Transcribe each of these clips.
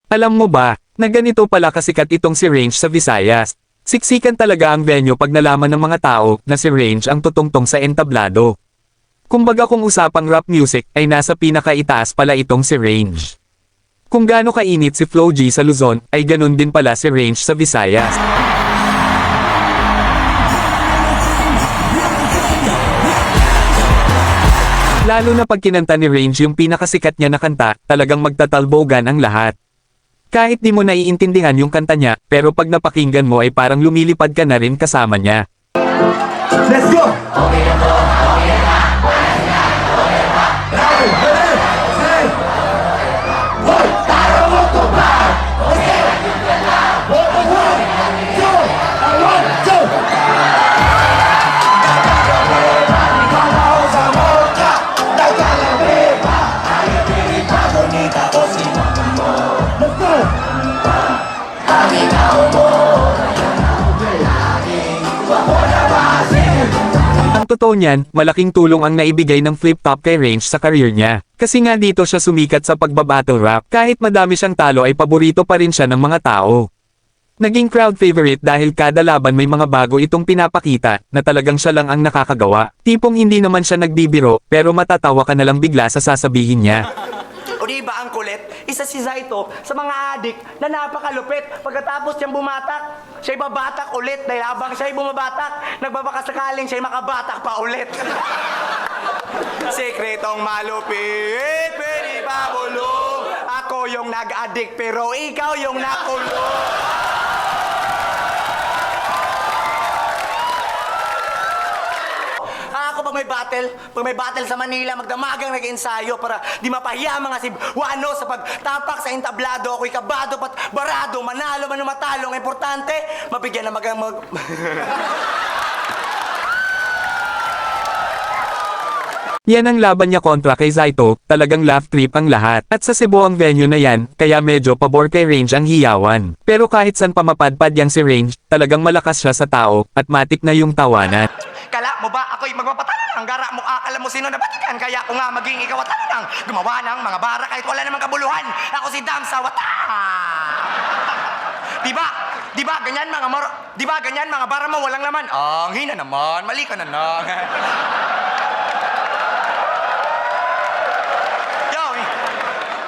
Alam mo ba, na ganito pala kasikat itong si Range sa Visayas. Siksikan talaga ang venue pag nalaman ng mga tao na si Range ang tutungtong sa entablado. Kumbaga kung usapang rap music ay nasa pinakaitaas pala itong si Range. Kung gaano kainit si Flo G sa Luzon, ay ganun din pala si Range sa Visayas. Lalo na pag kinanta ni Range yung pinakasikat niya na kanta, talagang magtatalbogan ang lahat. Kahit di mo naiintindihan yung kanta niya, pero pag napakinggan mo ay parang lumilipad ka na rin kasama niya. Let's go! Ang totoo niyan, malaking tulong ang naibigay ng Flip Top kay Range sa career niya. Kasi nga dito siya sumikat sa pagbabattle rap, kahit madami siyang talo ay paborito pa rin siya ng mga tao. Naging crowd favorite dahil kada laban may mga bago itong pinapakita, na talagang siya lang ang nakakagawa. Tipong hindi naman siya nagbibiro, pero matatawa ka na lang bigla sa sasabihin niya. O diba ang kulit? Isa si Zaito sa mga adik na napakalupit. Pagkatapos niyang bumatak, siya'y babatak ulit dahil habang siya'y bumabatak, nagbabakasakaling siya'y makabatak pa ulit. Sekretong malupit, pwede pa bulong. Ako yung nag-addict pero ikaw yung nakulong. Ako pag may battle sa Manila, magdamagang nag-ensayo para di mapahiya mga Cebuano sa pagtapak sa entablado. Ako'y kabado pat barado, manalo man o matalo. Ang importante, mabigyan na Yan ang laban niya kontra kay Zaito, talagang laugh trip ang lahat. At sa Cebu ang venue na yan, kaya medyo pabor kay Range ang hiyawan. Pero kahit san pamapadpad yang si Range, talagang malakas siya sa tao, at matik na yung tawanan. Kala mo ba ako'y magpapatanang? Gara mo akala mo sino nabatikan? Kaya ako nga maging ikaw at tanang gumawa ng mga bara kahit wala namang kabuluhan. Ako si Damsa Wata. Diba ganyan mga bara mo walang laman? Ang hina naman, mali ka na na. Yo,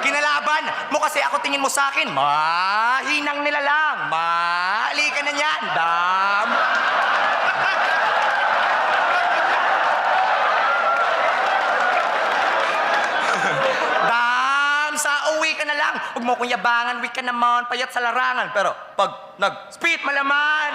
kinalaban mo kasi ako tingin mo sa akin. Mahinang nila lang. Mali ka na yan, Dam. Uwi ka na lang. Huwag mo kong yabangan, weak ka naman, payat sa larangan. Pero pag nag-spit, malaman.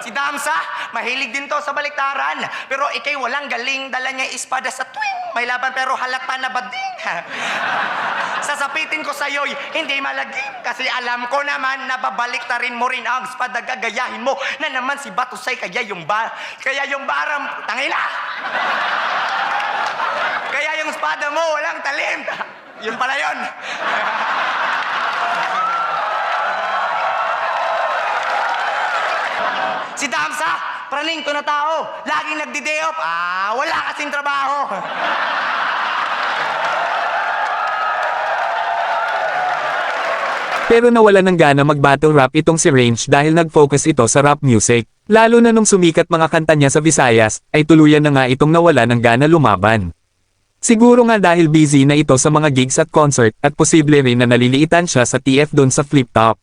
Si Damsa, mahilig din to sa baliktaran. Pero ikay walang galing, dala niya espada sa tuwing. May laban pero halata na bading. Sasapitin ko sa'yo'y hindi malagim. Kasi alam ko naman na babaliktarin mo rin ang espada, gagayahin mo na naman si Batusay. Kaya yung baram, tangila. Kaya yung espada mo walang talim. Yun pala yun. Si Damsa, praning to na tao. Laging nagdi-day off. Wala kasing trabaho. Pero nawala ng gana mag-battle rap itong si Range dahil nag-focus ito sa rap music. Lalo na nung sumikat mga kanta niya sa Visayas, ay tuluyan na nga itong nawala ng gana lumaban. Siguro nga dahil busy na ito sa mga gigs at concert, at posible rin na naliliitan siya sa TF doon sa Flip Top.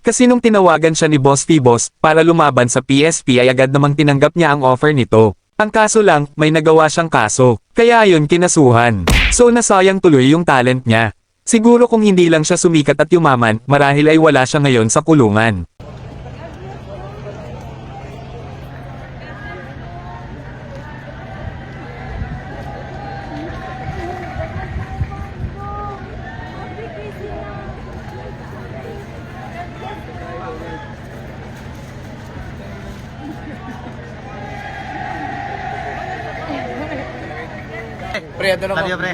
Kasi nung tinawagan siya ni Boss Fibos para lumaban sa PSP ay agad namang tinanggap niya ang offer nito. Ang kaso lang, may nagawa siyang kaso, kaya ayun kinasuhan. So nasayang tuloy yung talent niya. Siguro kung hindi lang siya sumikat at yumaman, marahil ay wala siya ngayon sa kulungan. Pre, ano naman? Sabi pre.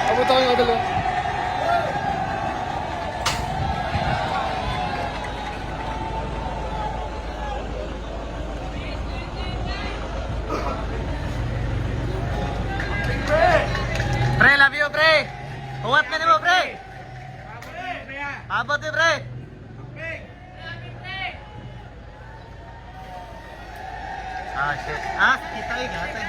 Abuto ko yung dalawa. Abot eh, pre! Ah, shit. Ah, kita eh, gata.